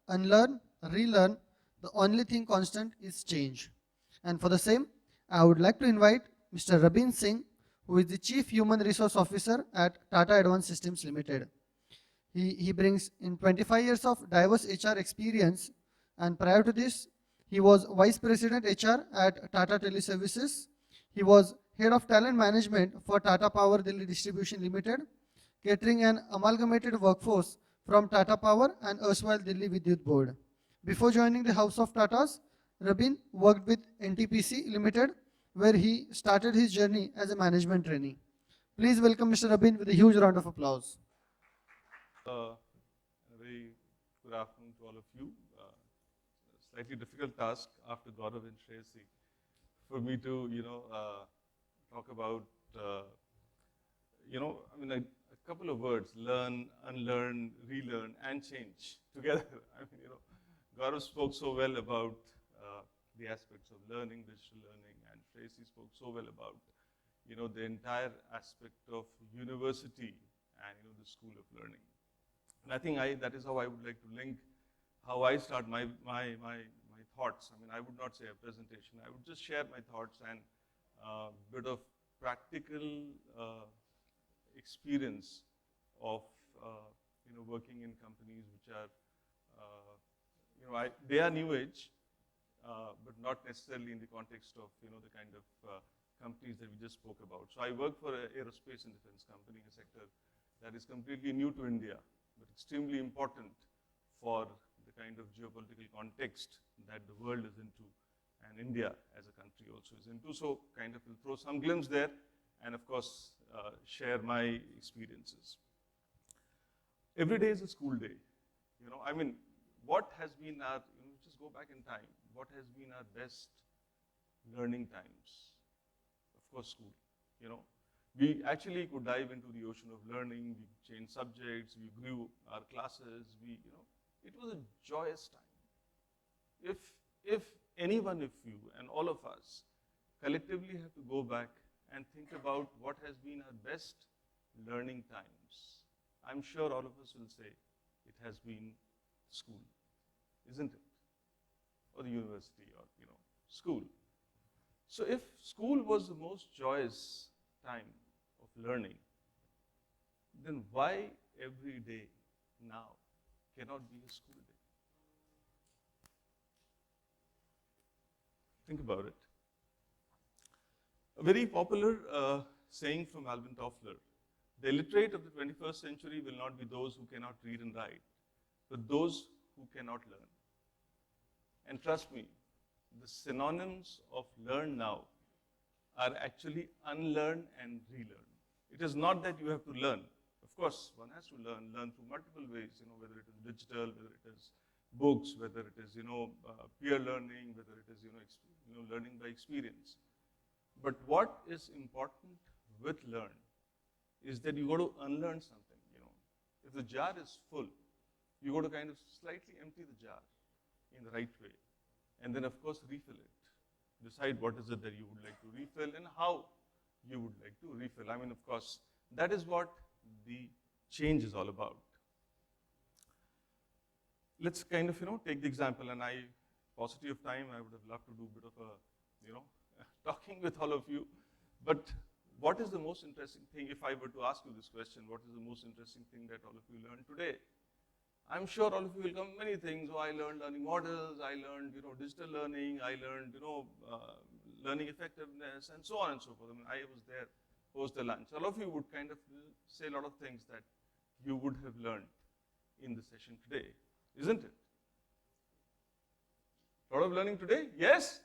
unlearn, relearn, the only thing constant is change. And for the same, I would like to invite Mr. Rabeen Singh, who is the Chief Human Resource Officer at Tata Advanced Systems Limited. He brings in 25 years of diverse HR experience, and prior to this, he was Vice President HR at Tata Teleservices. He was Head of Talent Management for Tata Power Delhi Distribution Limited, catering an amalgamated workforce from Tata Power and erstwhile Delhi Vidyut Board. Before joining the House of Tatas, Rabin worked with NTPC Limited, where he started his journey as a management trainee. Please welcome Mr. Rabin with a huge round of applause. A very good afternoon to all of you. Slightly difficult task after Gaurav and Shreyasi for me to, talk about, a couple of words: learn, unlearn, relearn, and change together. Gaurav spoke so well about the aspects of learning, digital learning, and Shreyasi spoke so well about, the entire aspect of university and, the school of learning. And I think that is how I would like to link how I start my thoughts. I would not say a presentation. I would just share my thoughts and a bit of practical experience of working in companies which are they are new age, but not necessarily in the context of the kind of companies that we just spoke about. So I work for an aerospace and defense company, a sector that is completely new to India, but extremely important for the kind of geopolitical context that the world is into, and India as a country also is into. So kind of will throw some glimpse there, and of course share my experiences. Every day is a school day. What has been our, just go back in time, what has been our best learning times? Of course, school, We actually could dive into the ocean of learning, we changed subjects, we grew our classes, it was a joyous time. If any one of you and all of us collectively have to go back and think about what has been our best learning times, I'm sure all of us will say it has been school, isn't it? Or the university, or school. So if school was the most joyous time of learning, then why every day now cannot be a school day? Think about it. A very popular saying from Alvin Toffler: the illiterate of the 21st century will not be those who cannot read and write, but those who cannot learn. And trust me, the synonyms of learn now are actually unlearn and relearn. It is not that you have to learn. Of course, one has to learn through multiple ways, whether it is digital, whether it is books, whether it is, peer learning, whether it is, learning by experience. But what is important with learn is that you got to unlearn something, If the jar is full, you got to kind of slightly empty the jar in the right way. And then, of course, refill it. Decide what is it that you would like to refill and how you would like to refill. Of course, that is what the change is all about. Let's kind of, take the example, and paucity of time, I would have loved to do a bit of a, talking with all of you. But what is the most interesting thing, if I were to ask you this question, what is the most interesting thing that all of you learned today? I'm sure all of you will come many things. I learned learning models, I learned, digital learning, I learned, learning effectiveness, and so on and so forth. I was there post the lunch. All of you would kind of say a lot of things that you would have learned in the session today, isn't it? A lot of learning today? Yes?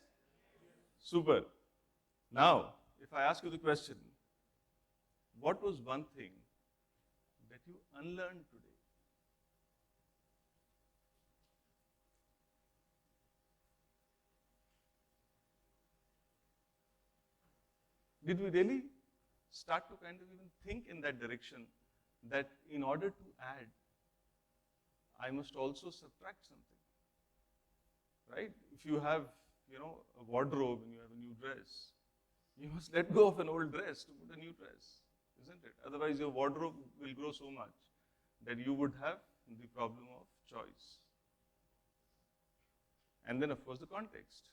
Super. Now, if I ask you the question, what was one thing that you unlearned today? Did we really start to kind of even think in that direction, that in order to add, I must also subtract something, right? If you have, a wardrobe and you have a new dress, you must let go of an old dress to put a new dress, isn't it? Otherwise, your wardrobe will grow so much that you would have the problem of choice. And then, of course, the context.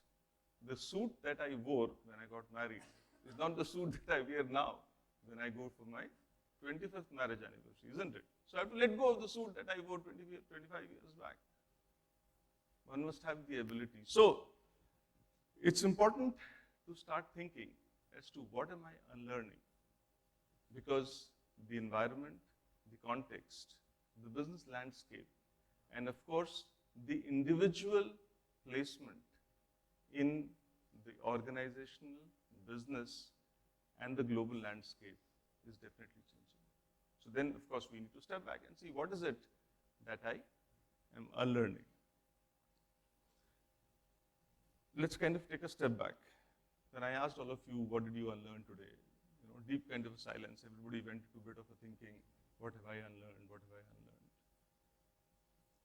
The suit that I wore when I got married is not the suit that I wear now when I go for my 25th marriage anniversary, isn't it? So I have to let go of the suit that I wore 25 years back. One must have the ability. So it's important to start thinking as to what am I unlearning? Because the environment, the context, the business landscape, and of course, the individual placement in the organizational, business, and the global landscape is definitely changing. So then, of course, we need to step back and see what is it that I am unlearning. Let's kind of take a step back. When I asked all of you, what did you unlearn today? You know, deep kind of a silence. Everybody went into a bit of a thinking, what have I unlearned? What have I unlearned?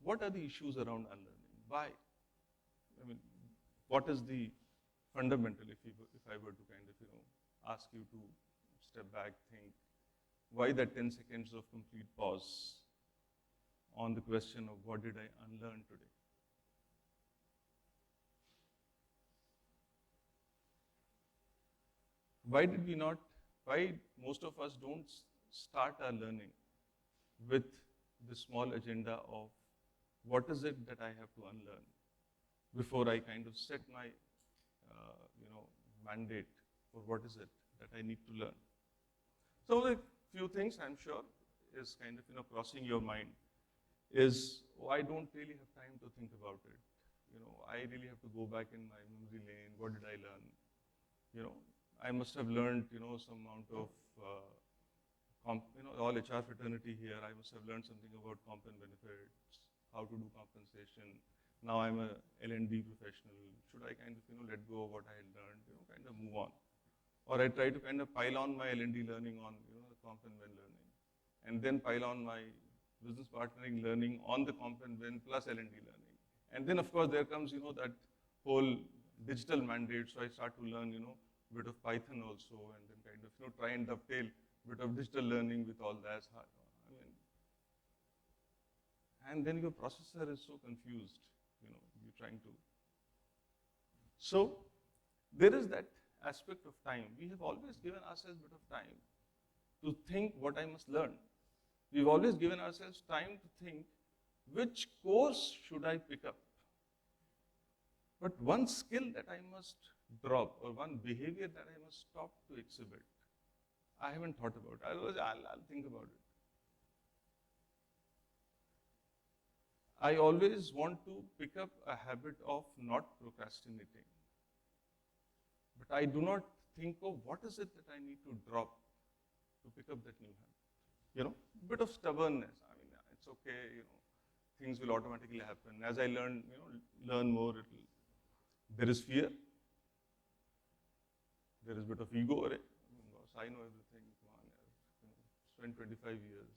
What are the issues around unlearning? Why? I mean, what is the fundamental, if I were to kind of, ask you to step back, think, why that 10 seconds of complete pause on the question of what did I unlearn today? Why most of us don't start our learning with the small agenda of what is it that I have to unlearn before I kind of set my, mandate for what is it that I need to learn. So a few things I'm sure is kind of, crossing your mind is, I don't really have time to think about it. I really have to go back in my memory lane. What did I learn? I must have learned, some amount of, all HR fraternity here. I must have learned something about comp and benefits, how to do compensation. Now I'm a L&D professional. Should I kind of, let go of what I had learned, kind of move on? Or I try to kind of pile on my L&D learning on, the comp and ben learning, and then pile on my business partnering learning on the comp and ben plus L&D learning. And then, of course, there comes, that whole digital mandate. So I start to learn, a bit of Python also, and then kind of, try and dovetail a bit of digital learning with all that. And then your processor is so confused, you're trying to. So there is that aspect of time. We have always given ourselves a bit of time to think what I must learn. We've always given ourselves time to think which course should I pick up. But one skill that I must drop or one behavior that I must stop to exhibit, I haven't thought about it. I'll think about it. I always want to pick up a habit of not procrastinating. But I do not think of what is it that I need to drop to pick up that new habit. Bit of stubbornness. It's okay, things will automatically happen. As I learn more, there is fear. There is a bit of ego. Boss, I know everything. Come on, spent 25 years.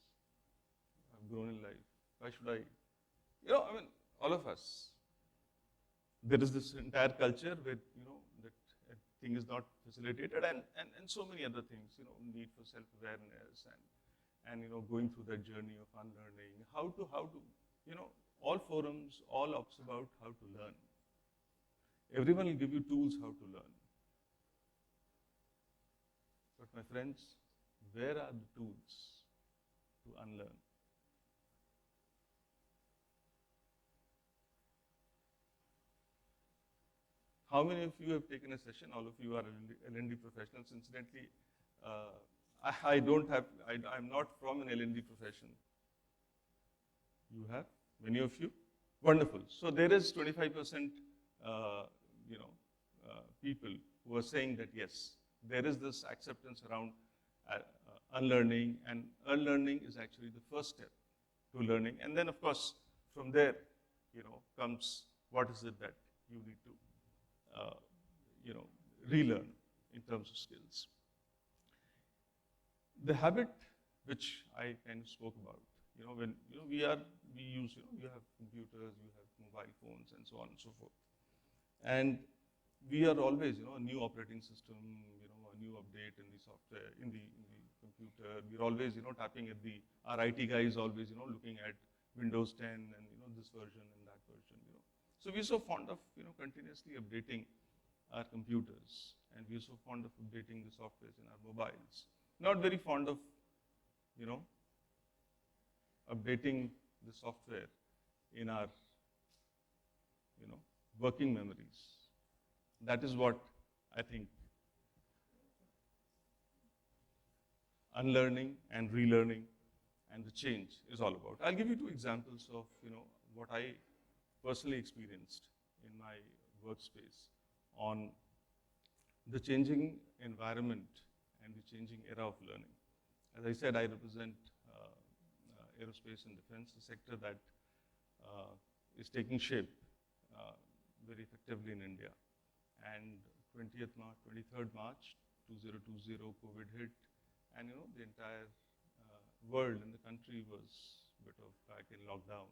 I've grown in life. Why should I? All of us. There is this entire culture where, that thing is not facilitated and so many other things, need for self-awareness and going through that journey of unlearning, how to, all forums, all ops about how to learn. Everyone will give you tools how to learn. But my friends, where are the tools to unlearn? How many of you have taken a session? All of you are L&D professionals. Incidentally, I'm not from an L&D profession. You have? Many of you? Wonderful. So there is 25%, people who are saying that yes, there is this acceptance around unlearning, and unlearning is actually the first step to learning. And then, of course, from there, comes what is it that you need to relearn in terms of skills. The habit which I kind of spoke about, when we use, you have computers, you have mobile phones, and so on and so forth, and we are always, a new operating system, a new update in the software, in the computer. We're always, tapping at our IT guy is always, looking at Windows 10 and this version and that version. So we're so fond of continuously updating our computers, and we're so fond of updating the softwares in our mobiles. Not very fond of updating the software in our working memories. That is what I think unlearning and relearning and the change is all about. I'll give you two examples of what I personally experienced in my workspace on the changing environment and the changing era of learning. As I said, I represent aerospace and defense, a sector that is taking shape very effectively in India. And 23rd March 2020, COVID hit, and the entire world and the country was a bit of back in lockdown.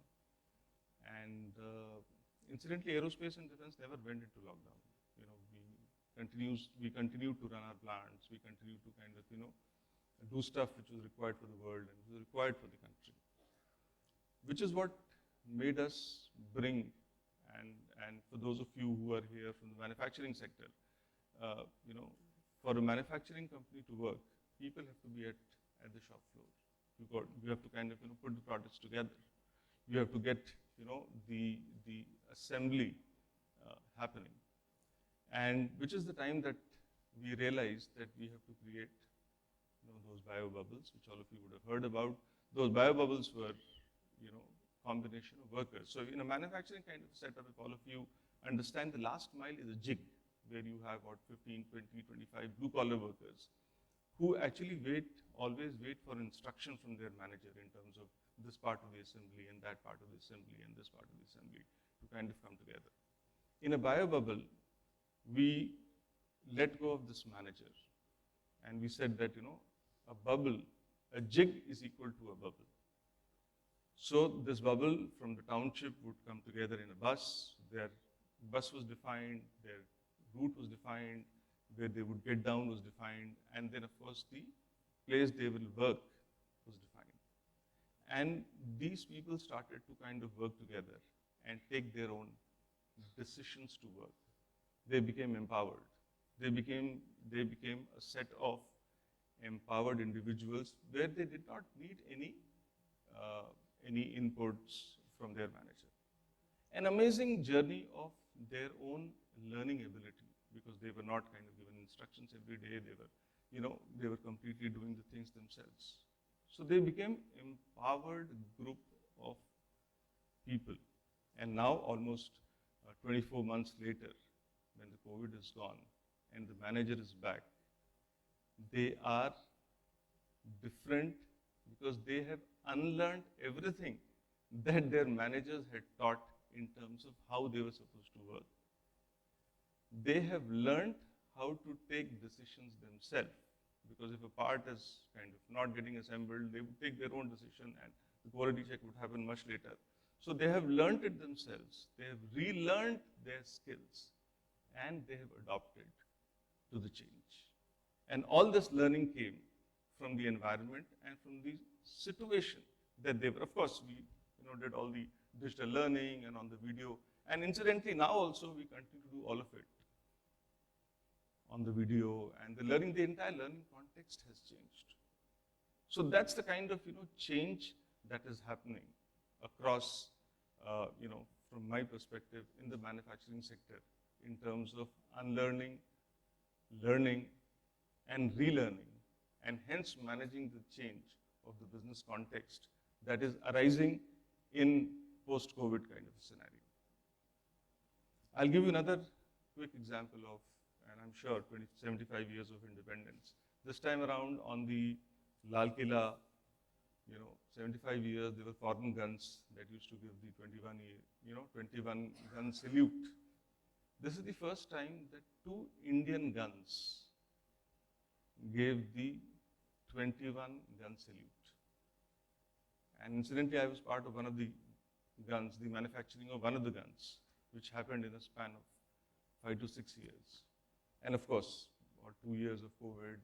And incidentally, aerospace and defense never went into lockdown. We continued to run our plants. We continued to kind of do stuff which was required for the world and was required for the country, which is what made us bring, and for those of you who are here from the manufacturing sector, for a manufacturing company to work, people have to be at the shop floor. You have to kind of put the products together. You have to get the assembly happening, and which is the time that we realized that we have to create those bio bubbles, which all of you would have heard about. Those bio bubbles were combination of workers. So in a manufacturing kind of setup, if all of you understand, the last mile is a jig where you have about 15, 20, 25 blue collar workers who actually always wait for instruction from their manager in terms of this part of the assembly and that part of the assembly and this part of the assembly to kind of come together. In a bio bubble, we let go of this manager and we said that, a bubble, a jig is equal to a bubble. So this bubble from the township would come together in a bus. Their bus was defined, their route was defined, where they would get down was defined, and then of course the place they will work was defined. And these people started to kind of work together and take their own decisions to work. They became empowered. They became a set of empowered individuals where they did not need any inputs from their manager. An amazing journey of their own learning ability, because they were not kind of given instructions every day. They were completely doing the things themselves. So they became empowered group of people. And now, almost 24 months later, when the COVID is gone and the manager is back, they are different because they have unlearned everything that their managers had taught in terms of how they were supposed to work. They have learned how to take decisions themselves, because if a part is kind of not getting assembled, they would take their own decision and the quality check would happen much later. So they have learned it themselves. They have relearned their skills and they have adopted to the change. And all this learning came from the environment and from the situation that they were. Of course, we did all the digital learning and on the video. And incidentally, now also we continue to do all of it on the video, and the entire learning context has changed. So that's the kind of change that is happening across, from my perspective in the manufacturing sector in terms of unlearning, learning, and relearning, and hence managing the change of the business context that is arising in post-COVID kind of scenario. I'll give you another quick example of, and I'm sure 75 years of independence. This time around on the Lal Killa, 75 years, there were foreign guns that used to give the 21 gun salute. This is the first time that 2 Indian guns gave the 21 gun salute. And incidentally, I was part of one of the guns, the manufacturing of one of the guns, which happened in a span of 5 to 6 years. And of course, about 2 years of COVID,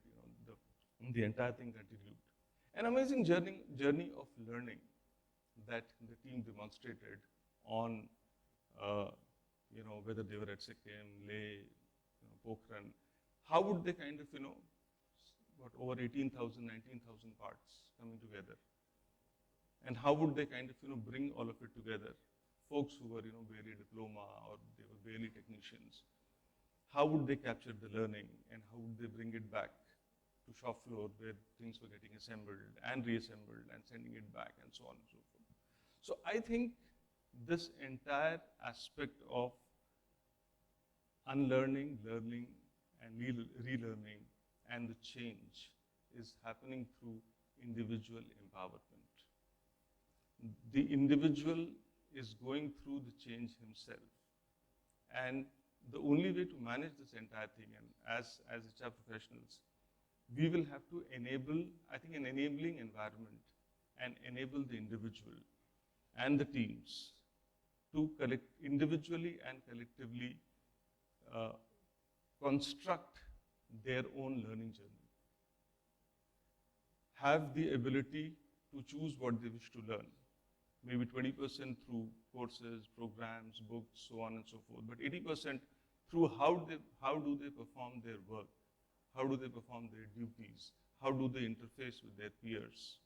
the entire thing continued. An amazing journey of learning that the team demonstrated on whether they were at Sikkim, Leh, Pokhran, how would they kind of, over 18,000, 19,000 parts coming together? And how would they kind of, bring all of it together? Folks who were, barely diploma or they were barely technicians, how would they capture the learning and how would they bring it back to shop floor where things were getting assembled and reassembled and sending it back and so on and so forth. So I think this entire aspect of unlearning, learning, and relearning and the change is happening through individual empowerment. The individual is going through the change himself. And the only way to manage this entire thing, and as HR professionals, we will have to enable, I think, an enabling environment and enable the individual and the teams to collect individually and collectively construct their own learning journey. Have the ability to choose what they wish to learn. Maybe 20% through courses, programs, books, so on and so forth, but 80% through how do they perform their work, how do they perform their duties, how do they interface with their peers,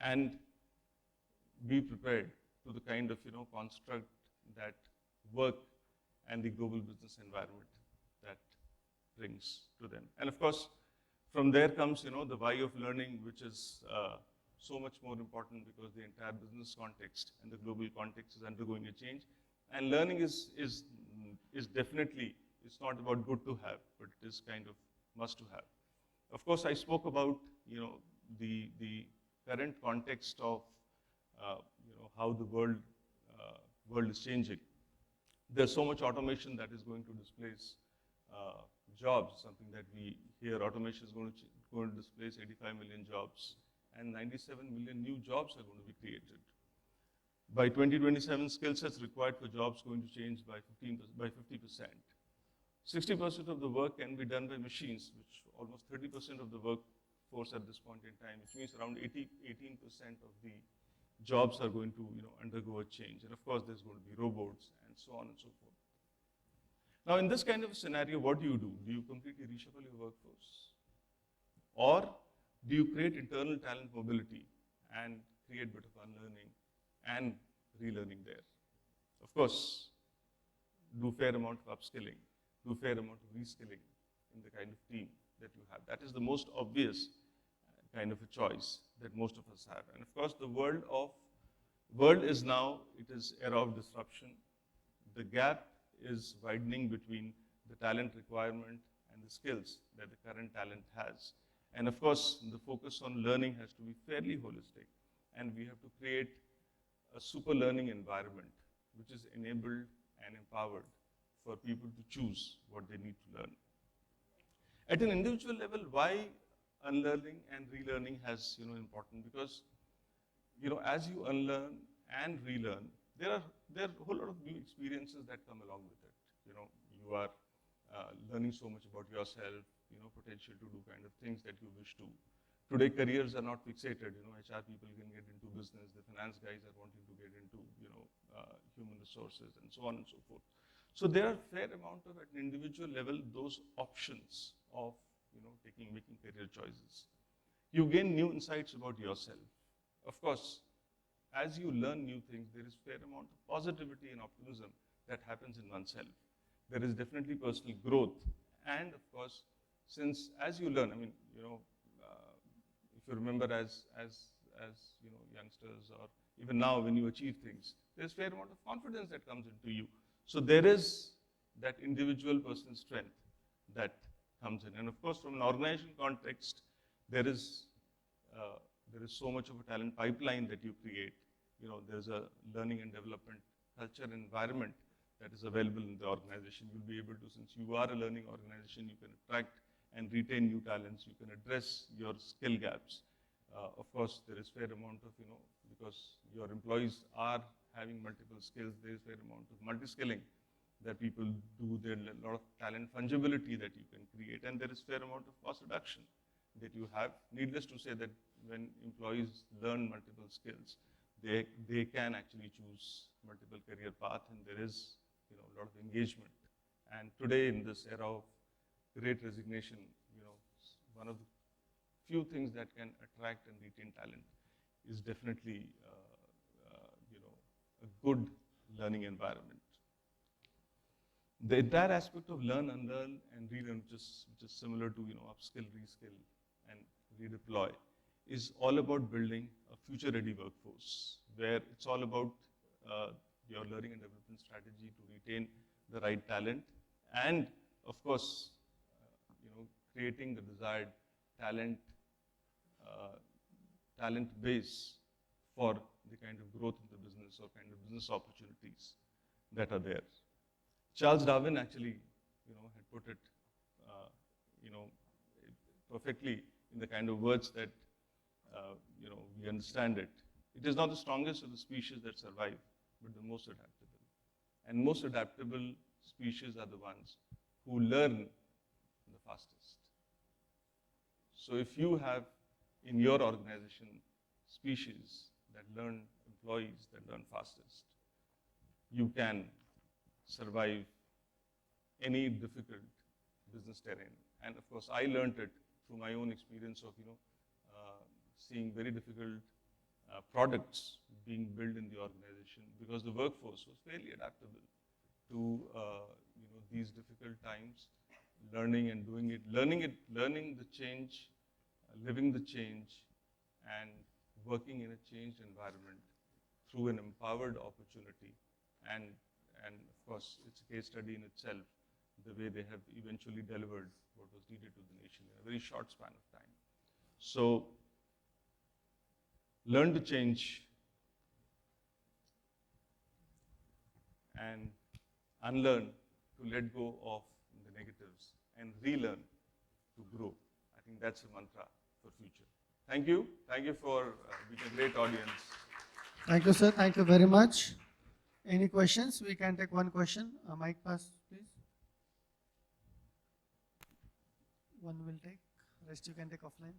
and be prepared to the kind of construct that work and the global business environment that brings to them. And of course, from there comes the why of learning, which is so much more important because the entire business context and the global context is undergoing a change. And learning is definitely, it's not about good to have, but it is kind of must to have. Of course, I spoke about the current context of how the world is changing. There's so much automation that is going to displace jobs, something that we hear automation is going to displace 85 million jobs, and 97 million new jobs are going to be created. By 2027, skill sets required for jobs going to change by 50%. 60% of the work can be done by machines, which almost 30% of the workforce at this point in time, which means around 18% of the jobs are going to undergo a change. And of course, there's going to be robots and so on and so forth. Now, in this kind of a scenario, what do? Do you completely reshuffle your workforce? Or do you create internal talent mobility and create a bit of unlearning and relearning there? Of course, do fair amount of upskilling, do fair amount of reskilling in the kind of team that you have. That is the most obvious kind of a choice that most of us have. And of course, the world is now, it is era of disruption. The gap is widening between the talent requirement and the skills that the current talent has. And of course, the focus on learning has to be fairly holistic. And we have to create a super learning environment which is enabled and empowered for people to choose what they need to learn. At an individual level, why unlearning and relearning has important? Because as you unlearn and relearn, there are a whole lot of new experiences that come along with it. You are learning so much about yourself, potential to do kind of things that you wish to. Today, careers are not fixated. HR people can get into business. The finance guys are wanting to get into, human resources and so on and so forth. So there are a fair amount of, at an individual level, those options of, making career choices. You gain new insights about yourself. Of course, as you learn new things, there is a fair amount of positivity and optimism that happens in oneself. There is definitely personal growth. And of course, since as you learn, if you remember as youngsters or even now when you achieve things, there's a fair amount of confidence that comes into you. So there is that individual personal strength that comes in. And of course, from an organization context, there is so much of a talent pipeline that you create. There's a learning and development culture and environment that is available in the organization. You'll be able to, since you are a learning organization, you can attract and retain new talents. You can address your skill gaps. Of course, there is fair amount of, because your employees are having multiple skills, there is fair amount of multi-skilling that people do. There is a lot of talent fungibility that you can create, and there is fair amount of cost reduction that you have. Needless to say that when employees learn multiple skills, they can actually choose multiple career path, and there is a lot of engagement. And today, in this era of great resignation, one of the few things that can attract and retain talent is definitely a good learning environment. The entire aspect of learn, unlearn, and relearn, which is similar to upskill, reskill, and redeploy, is all about building a future-ready workforce, where it's all about your learning and development strategy to retain the right talent, and of course, creating the desired talent base for the kind of growth in the business or kind of business opportunities that are there. Charles Darwin actually, had put it, perfectly in the kind of words that, we understand it. It is not the strongest of the species that survive, but the most adaptable. And most adaptable species are the ones who learn the fastest. So if you have in your organization species that learn, employees that learn fastest, you can survive any difficult business terrain. And of course, I learned it through my own experience of seeing very difficult products being built in the organization, because the workforce was fairly adaptable to these difficult times, learning and doing it, learning the change, living the change, and working in a changed environment through an empowered opportunity. And of course, it's a case study in itself, the way they have eventually delivered what was needed to the nation in a very short span of time. So, learn to change and unlearn to let go of the negatives and relearn to grow. I think that's a mantra for future. Thank you. Thank you for being a great audience. Thank you, sir. Thank you very much. Any questions? We can take one question. Mic pass, please. One will take. Rest you can take offline.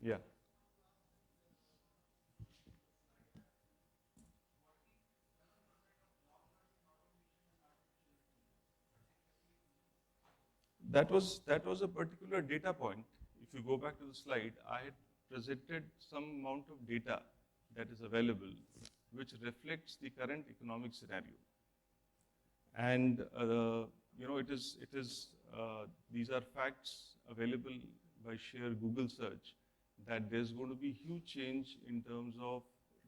Yeah. That was a particular data point. If you go back to the slide, I had presented some amount of data that is available, which reflects the current economic scenario. And these are facts available by sheer Google search, that there's going to be huge change in terms of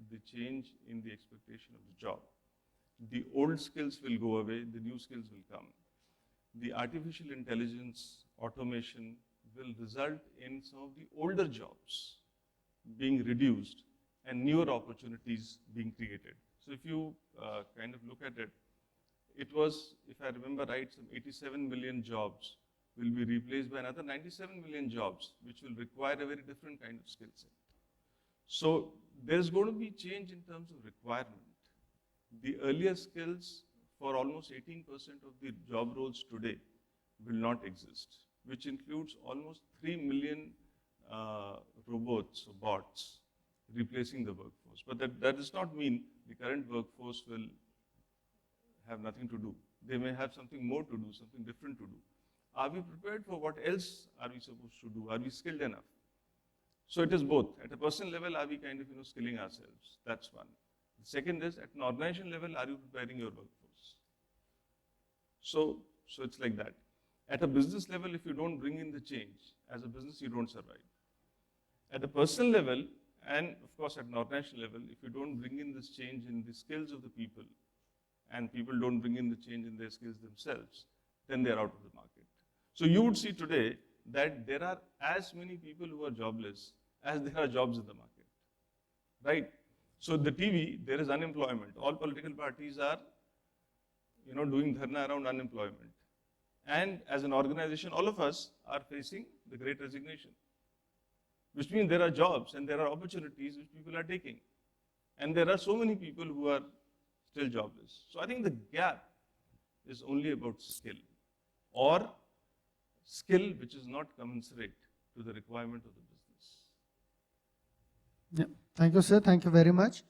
the change in the expectation of the job. The old skills will go away, the new skills will come. The artificial intelligence, automation will result in some of the older jobs being reduced and newer opportunities being created. So if you kind of look at it, it was, if I remember right, some 87 million jobs will be replaced by another 97 million jobs, which will require a very different kind of skill set. So there's going to be change in terms of requirement. The earlier skills for almost 18% of the job roles today will not exist, which includes almost 3 million robots or bots replacing the workforce. But that does not mean the current workforce will have nothing to do. They may have something more to do, something different to do. Are we prepared for what else are we supposed to do? Are we skilled enough? So it is both. At a personal level, are we kind of skilling ourselves? That's one. The second is, at an organization level, are you preparing your workforce? So it's like that. At a business level, if you don't bring in the change, as a business, you don't survive. At a personal level, and of course at an organizational level, if you don't bring in this change in the skills of the people, and people don't bring in the change in their skills themselves, then they're out of the market. So you would see today that there are as many people who are jobless as there are jobs in the market, right? So the TV, there is unemployment. All political parties are, doing dharna around unemployment. And as an organization, all of us are facing the great resignation, which means there are jobs and there are opportunities which people are taking. And there are so many people who are still jobless. So I think the gap is only about skill, or skill which is not commensurate to the requirement of the business. Yeah. Thank you, sir. Thank you very much.